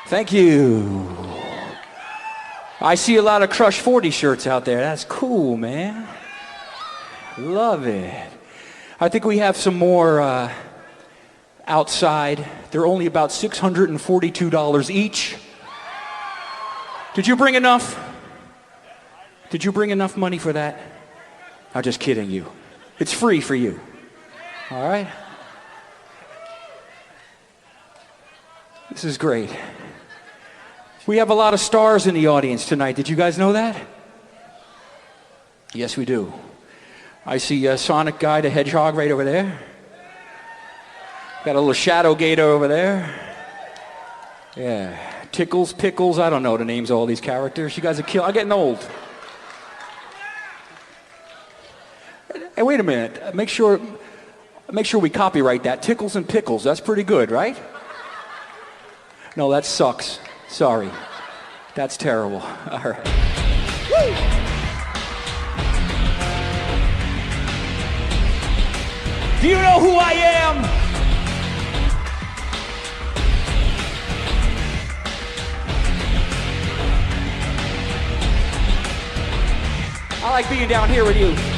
Thank you. I see a lot of Crush 40 shirts out there. That's cool, man. Love it. I think we have some more outside. They're only about $642 each. Did you bring enough? Did you bring enough money for that? I'm just kidding you. It's free for you. All right? This is great. We have a lot of stars in the audience tonight. Did you guys know that? Yes, we do. I see Sonic Guy the Hedgehog right over there. Got a little Shadow Gator over there. Yeah. Tickles, Pickles, I don't know the names of all these characters. You guys are I'm getting old. Hey, wait a minute. Make sure we copyright that. Tickles and Pickles. That's pretty good, right? No, that sucks. Sorry. That's terrible. All right. Woo! Do you know who I am? I like being down here with you.